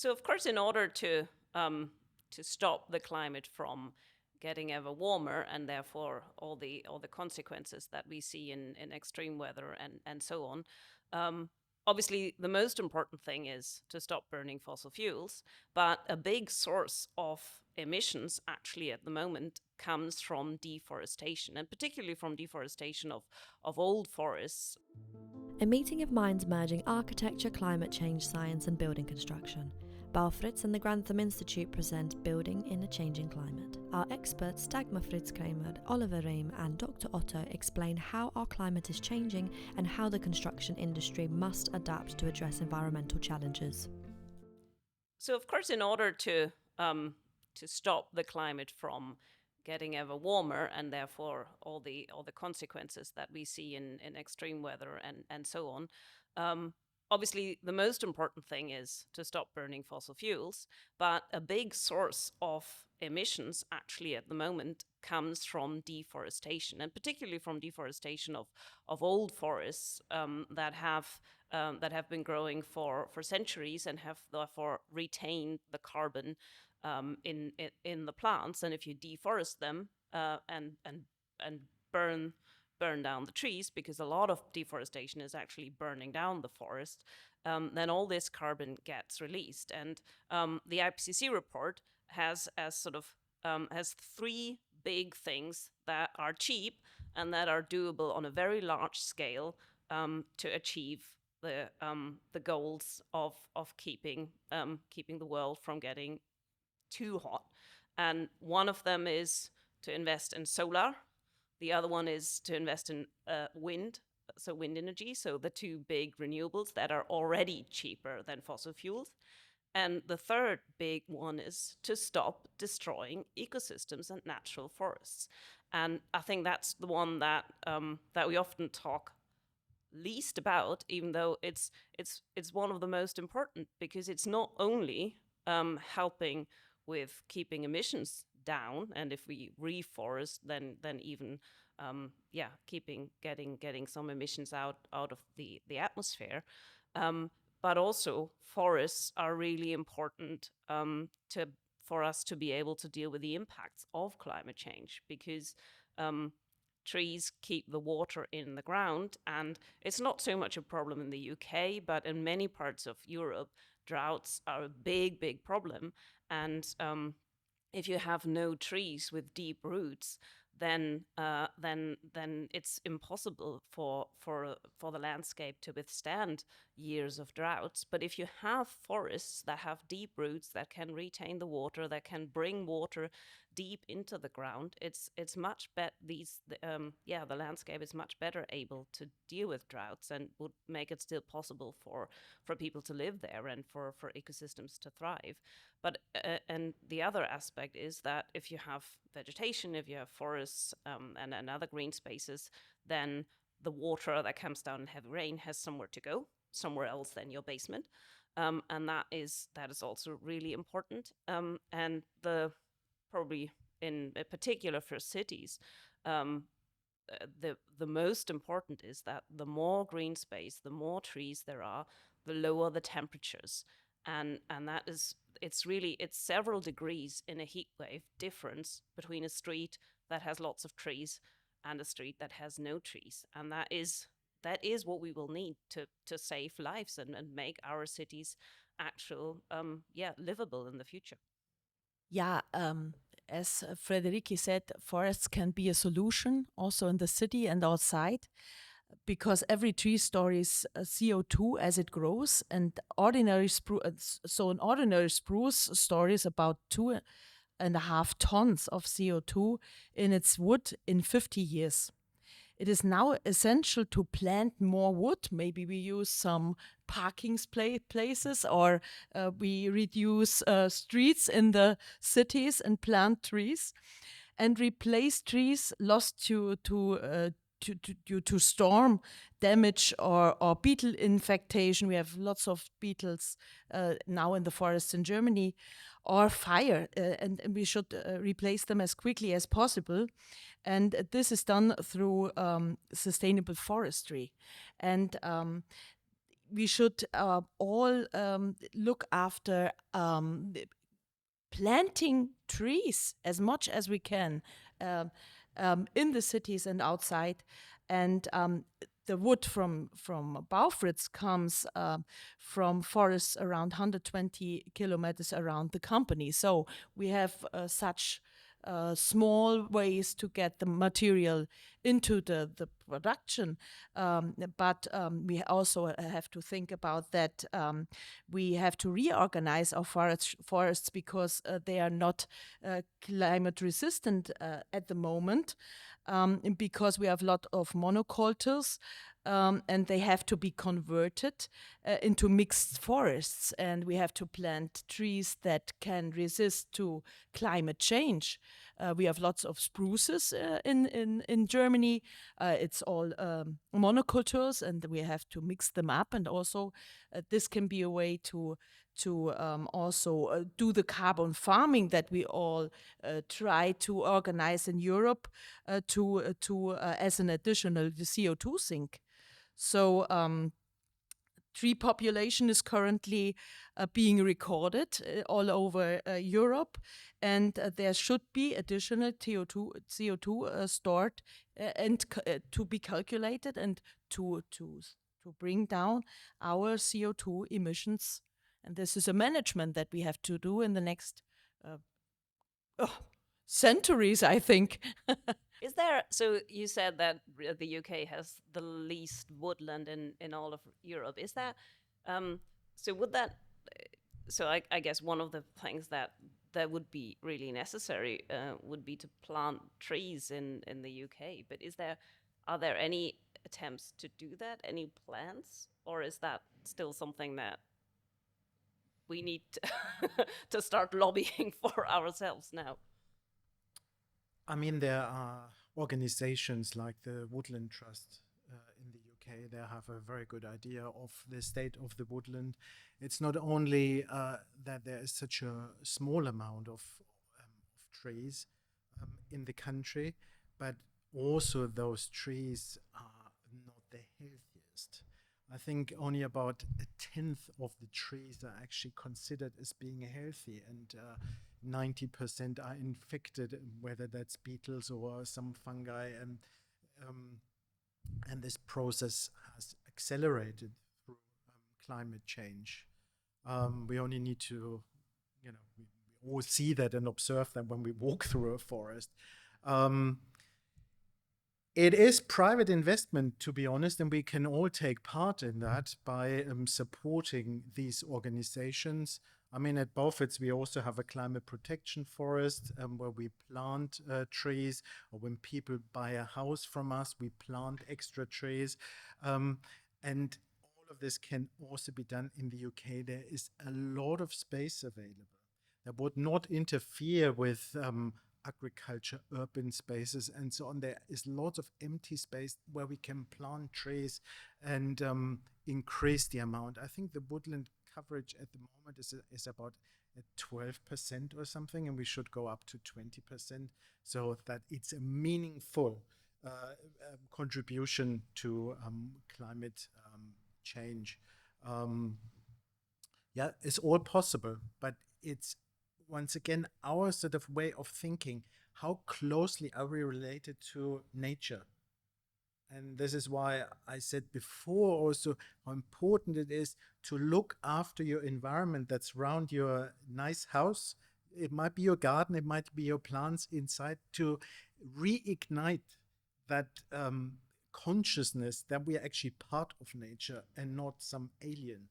So of course, in order to stop the climate from getting ever warmer, and therefore all the consequences that we see in extreme weather and so on, obviously the most important thing is to stop burning fossil fuels. But a big source of emissions actually at the moment comes from deforestation, and particularly from deforestation of old forests. A meeting of minds merging architecture, climate change, science and building construction. Baufritz and the Grantham Institute present Building in a Changing Climate. Our experts Dagmar, Fritz-Kramer, Oliver Rehm and Dr. Otto explain how our climate is changing and how the construction industry must adapt to address environmental challenges. So of course, in order to stop the climate from getting ever warmer, and therefore all the consequences that we see in extreme weather and so on, obviously the most important thing is to stop burning fossil fuels. But a big source of emissions actually at the moment comes from deforestation, and particularly from deforestation of old forests that have been growing for centuries and have therefore retained the carbon in the plants. And if you deforest them and burn down the trees, because a lot of deforestation is actually burning down the forest, then all this carbon gets released. And the IPCC report has three big things that are cheap and that are doable on a very large scale to achieve the goals of keeping the world from getting too hot. And one of them is to invest in solar. The other one is to invest in wind energy, so the two big renewables that are already cheaper than fossil fuels. And the third big one is to stop destroying ecosystems and natural forests. And I think that's the one that we often talk least about, even though it's one of the most important, because it's not only helping with keeping emissions down, and if we reforest, then even getting some emissions out of the atmosphere. But also forests are really important for us to be able to deal with the impacts of climate change, because trees keep the water in the ground. And it's not so much a problem in the UK, but in many parts of Europe, droughts are a big problem. And if you have no trees with deep roots, then it's impossible for the landscape to withstand years of droughts. But if you have forests that have deep roots, that can retain the water, that can bring water deep into the ground, it's much better. The landscape is much better able to deal with droughts, and would make it still possible for people to live there and for ecosystems to thrive. But and the other aspect is that if you have vegetation, if you have forests and other green spaces, then the water that comes down in heavy rain has somewhere to go, somewhere else than your basement, and that is also really important. And probably in particular for cities, the most important is that the more green space, the more trees there are, the lower the temperatures. And that is, it's several degrees in a heat wave difference between a street that has lots of trees and a street that has no trees. And that is what we will need to save lives and make our cities livable in the future. Yeah, as Friederike said, forests can be a solution also in the city and outside, because every tree stores CO2 as it grows, and an ordinary spruce stores about 2.5 tons of CO2 in its wood in 50 years. It is now essential to plant more wood. Maybe we use some parking places, or we reduce streets in the cities and plant trees, and replace trees lost due to storm damage or beetle infestation. We have lots of beetles now in the forests in Germany, or fire, and we should replace them as quickly as possible. And this is done through sustainable forestry. And we should all look after planting trees as much as we can in the cities and outside. And the wood from Baufritz comes from forests around 120 kilometers around the company. So we have such small ways to get the material into the production. But we also have to think about that we have to reorganize our forests because they are not climate resistant at the moment. Because we have a lot of monocultures and they have to be converted into mixed forests, and we have to plant trees that can resist to climate change. We have lots of spruces in Germany. It's all monocultures, and we have to mix them up. And also, this can be a way to also do the carbon farming that we all try to organize in Europe as an additional CO2 sink. So tree population is currently being recorded all over Europe, and there should be additional CO2 stored and to be calculated and to bring down our CO2 emissions. And this is a management that we have to do in the next centuries, I think. Is there, so you said that the UK has the least woodland in all of Europe. Is that, so would that, so I guess one of the things that would be really necessary would be to plant trees in the UK. But are there any attempts to do that? Any plans? Or is that still something that we need to start lobbying for ourselves now? I mean, there are organizations like the Woodland Trust in the UK. They have a very good idea of the state of the woodland. It's not only that there is such a small amount of trees in the country, but also those trees are not the healthiest. I think only about 1/10 of the trees are actually considered as being healthy, and 90% are infected, whether that's beetles or some fungi, and this process has accelerated through climate change. We only need to, we all see that and observe that when we walk through a forest. It is private investment, to be honest, and we can all take part in that by supporting these organizations. I mean, at Baufritz, we also have a climate protection forest where we plant trees, or when people buy a house from us, we plant extra trees. And all of this can also be done in the UK. There is a lot of space available that would not interfere with agriculture, urban spaces, and so on. There is lots of empty space where we can plant trees and increase the amount. I think the woodland coverage at the moment is about at 12% or something, and we should go up to 20%, so that it's a meaningful contribution to climate change. Yeah, it's all possible, but it's once again our sort of way of thinking. How closely are we related to nature? And this is why I said before also how important it is to look after your environment that's around your nice house. It might be your garden, it might be your plants inside, to reignite that consciousness that we are actually part of nature and not some alien.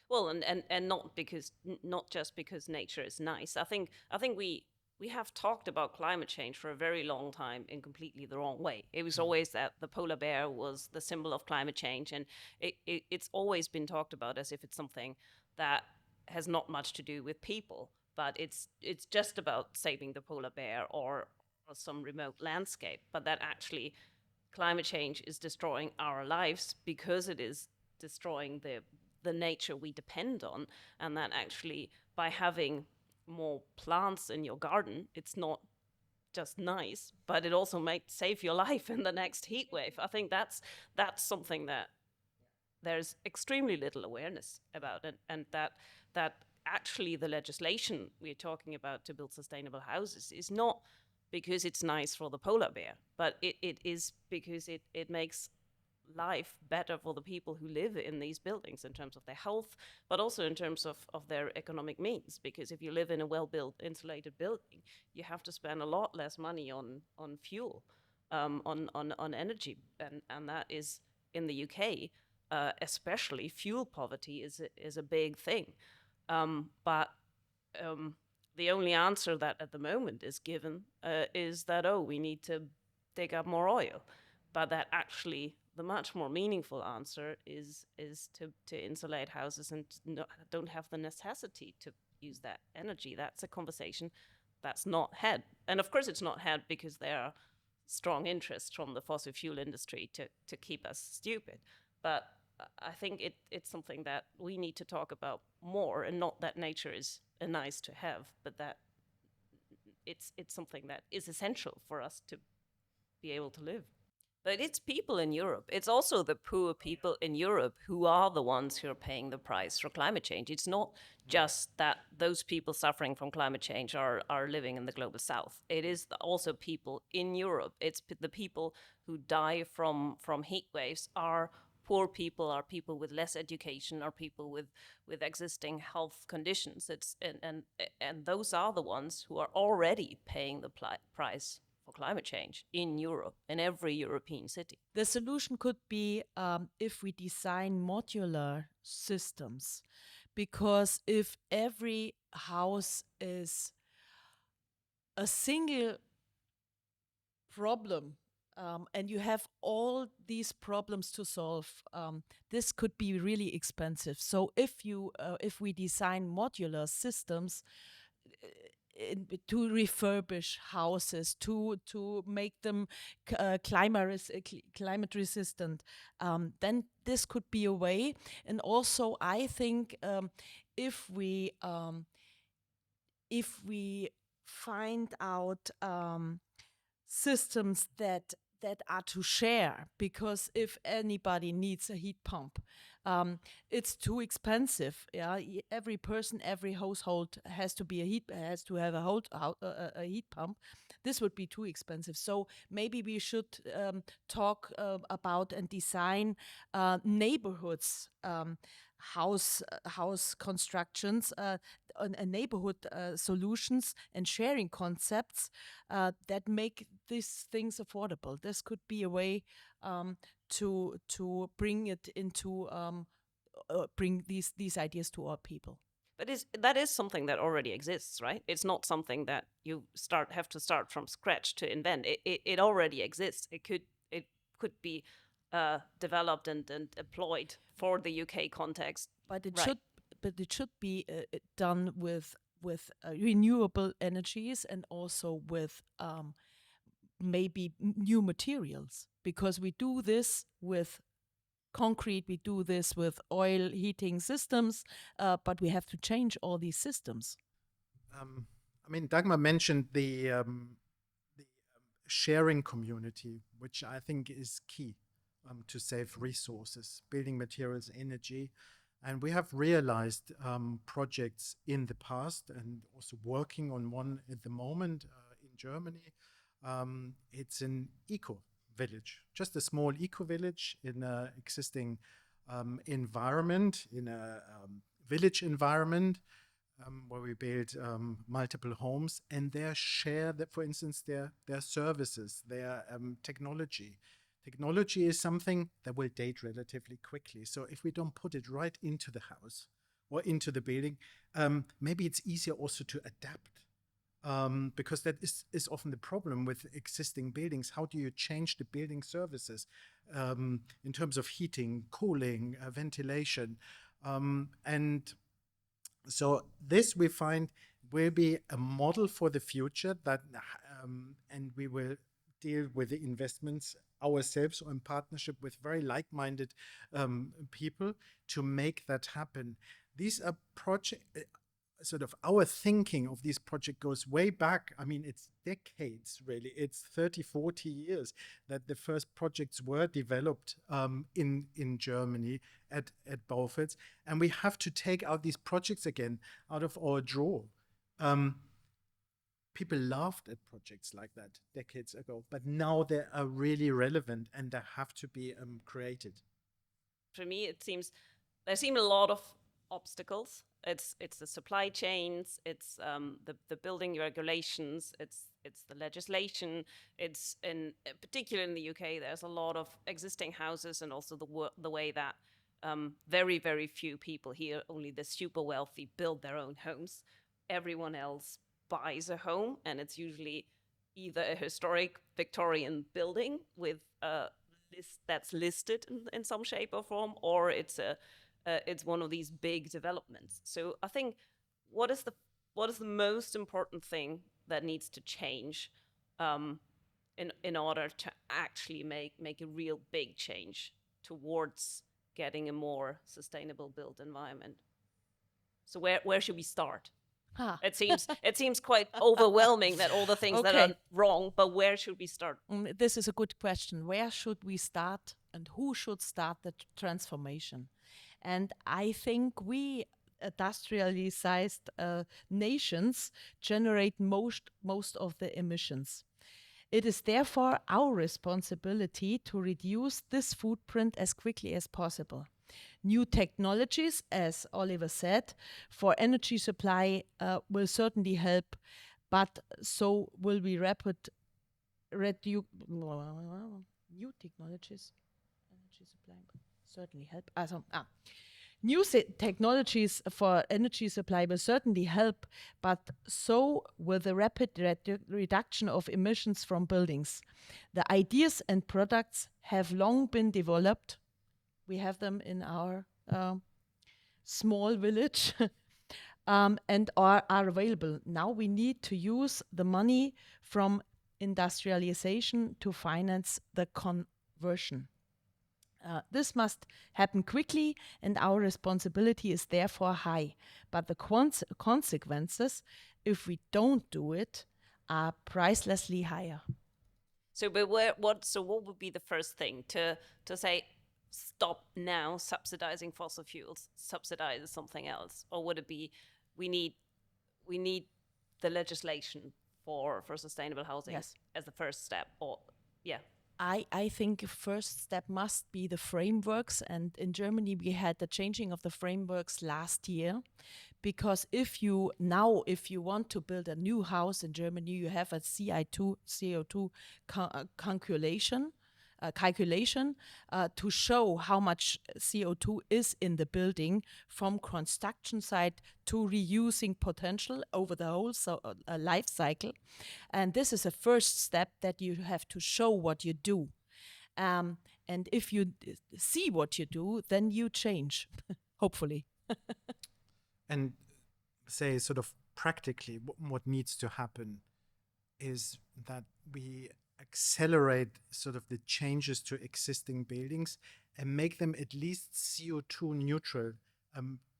Well, and not just because nature is nice. I think we have talked about climate change for a very long time in completely the wrong way. It was always that the polar bear was the symbol of climate change, and it's always been talked about as if it's something that has not much to do with people, but it's just about saving the polar bear or some remote landscape. But that actually climate change is destroying our lives because it is destroying the nature we depend on, and that actually by having more plants in your garden, it's not just nice, but it also might save your life in the next heat wave. I think that's something that there's extremely little awareness about it, and that actually the legislation we're talking about to build sustainable houses is not because it's nice for the polar bear, but it is because it makes life better for the people who live in these buildings in terms of their health, but also in terms of their economic means. Because if you live in a well-built, insulated building, you have to spend a lot less money on fuel, on energy, and that is in the UK, especially fuel poverty is a big thing. But the only answer that at the moment is given is that, oh, we need to dig up more oil, but that actually the much more meaningful answer is to insulate houses and don't have the necessity to use that energy. That's a conversation that's not had, and of course it's not had because there are strong interests from the fossil fuel industry to keep us stupid. But I think it's something that we need to talk about more, and not that nature is a nice to have, but that it's something that is essential for us to be able to live. But it's people in Europe. It's also the poor people in Europe who are the ones who are paying the price for climate change. It's not just that those people suffering from climate change are living in the global south. It is also people in Europe. It's the people who die from heat waves are poor people, are people with less education, are people with existing health conditions. And those are the ones who are already paying the price for climate change in Europe, in every European city. The solution could be if we design modular systems, because if every house is a single problem, and you have all these problems to solve, this could be really expensive. So if we design modular systems to refurbish houses, to make them climate resistant, then this could be a way. And also, I think if we find out systems that are to share, because if anybody needs a heat pump, it's too expensive. Yeah, every person, every household has to have a heat pump. This would be too expensive. So maybe we should talk about and design neighborhoods, house constructions, neighborhood solutions and sharing concepts that make these things affordable. This could be a way to bring it into bring these ideas to our people. But that is something that already exists, right? It's not something that you have to start from scratch to invent. It already exists. It could be developed and employed for the UK context. But it should be done with renewable energies, and also with maybe new materials, because we do this with concrete, we do this with oil heating systems, but we have to change all these systems. I mean, Dagmar mentioned the sharing community, which I think is key to save resources, building materials, energy. And we have realized projects in the past, and also working on one at the moment in Germany. It's an eco village, just a small eco village in an existing environment, in a village environment, where we build multiple homes, and they share, for instance, their services, their technology. Technology is something that will date relatively quickly. So if we don't put it right into the house or into the building, maybe it's easier also to adapt. Because that is often the problem with existing buildings. How do you change the building services in terms of heating, cooling, ventilation? And so this, we find, will be a model for the future, that and we will deal with the investments ourselves or in partnership with very like-minded people to make that happen. These are sort of our thinking of this project goes way back. I mean, it's decades, really. It's 30, 40 years that the first projects were developed in Germany at Baufritz. And we have to take out these projects again out of our drawer. People laughed at projects like that decades ago, but now they are really relevant and they have to be created. For me, there seem a lot of obstacles. It's the supply chains, it's the building regulations, it's the legislation. It's particularly in the UK, there's a lot of existing houses, and also the way that very, very few people here, only the super wealthy, build their own homes. Everyone else buys a home, and it's usually either a historic Victorian building with that's listed in some shape or form, or it's one of these big developments. So I think what is the most important thing that needs to change in order to actually make a real big change towards getting a more sustainable built environment? So where should we start? It seems quite overwhelming that all the things that are wrong, but where should we start? This is a good question. Where should we start, and who should start the transformation? And I think we industrialized nations generate most of the emissions. It is therefore our responsibility to reduce this footprint as quickly as possible. New technologies, as Oliver said, for energy supply will certainly help, but so will we new technologies. Energy supply certainly help. New technologies for energy supply will certainly help, but so will the rapid reduction of emissions from buildings. The ideas and products have long been developed. We have them in our small village and are available. Now we need to use the money from industrialization to finance the conversion. This must happen quickly, and our responsibility is therefore high. But the consequences, if we don't do it, are pricelessly higher. So, but what would be the first thing to say? Stop now subsidizing fossil fuels, subsidize something else? Or would it be we need the legislation for sustainable housing as the first step? Or I think first step must be the frameworks, and in Germany we had the changing of the frameworks last year, because if you want to build a new house in Germany, you have a CO2 calculation to show how much CO2 is in the building from construction site to reusing potential over the whole life cycle. And this is a first step, that you have to show what you do. And if you see what you do, then you change, hopefully. And say sort of practically what needs to happen is that we accelerate sort of the changes to existing buildings and make them at least CO2 neutral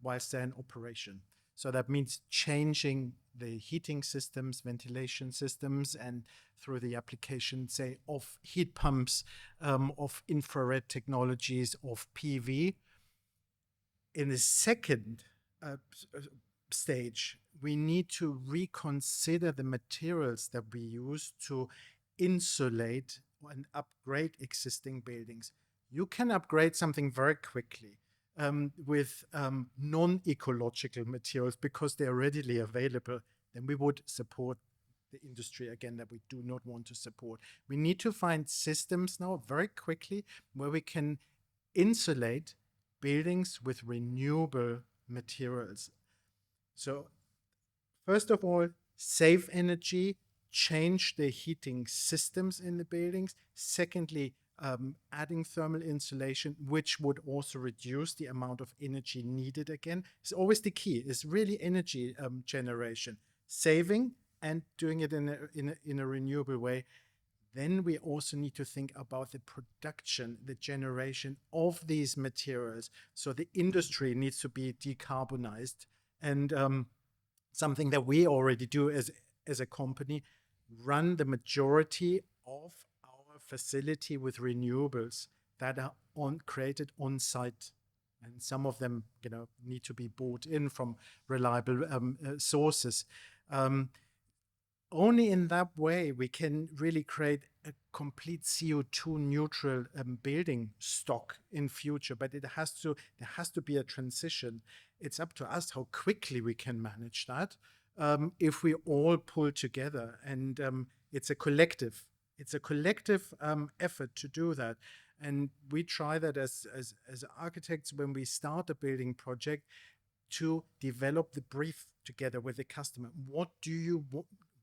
whilst they're in operation. So that means changing the heating systems, ventilation systems, and through the application, say, of heat pumps, of infrared technologies, of PV. In the second stage, we need to reconsider the materials that we use to insulate and upgrade existing buildings. You can upgrade something very quickly with non-ecological materials because they're readily available. Then we would support the industry again that we do not want to support. We need to find systems now very quickly where we can insulate buildings with renewable materials. So first of all, save energy, change the heating systems in the buildings. Secondly, adding thermal insulation, which would also reduce the amount of energy needed again. It's always the key. It's really energy generation, saving and doing it in a renewable way. Then we also need to think about the production, the generation of these materials. So the industry needs to be decarbonized. And something that we already do as a company, run the majority of our facility with renewables that are created on site. And some of them, need to be bought in from reliable sources. Only in that way we can really create a complete CO2 neutral building stock in future. But there has to be a transition. It's up to us how quickly we can manage that if we all pull together. And it's a collective effort to do that. And we try that as architects when we start a building project, to develop the brief together with the customer. What do you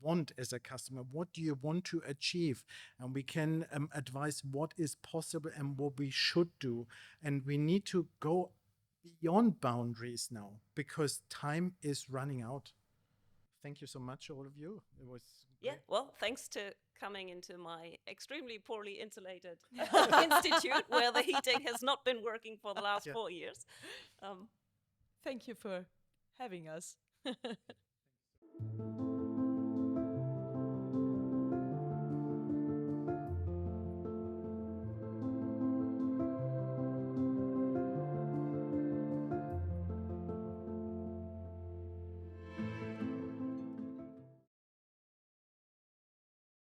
want as a customer? What do you want to achieve? And we can advise what is possible and what we should do. And we need to go beyond boundaries now, because time is running out. Thank you so much, all of you. It was Yeah, great. well, thanks to coming into my extremely poorly insulated institute where the heating has not been working for the last 4 years. Thank you for having us.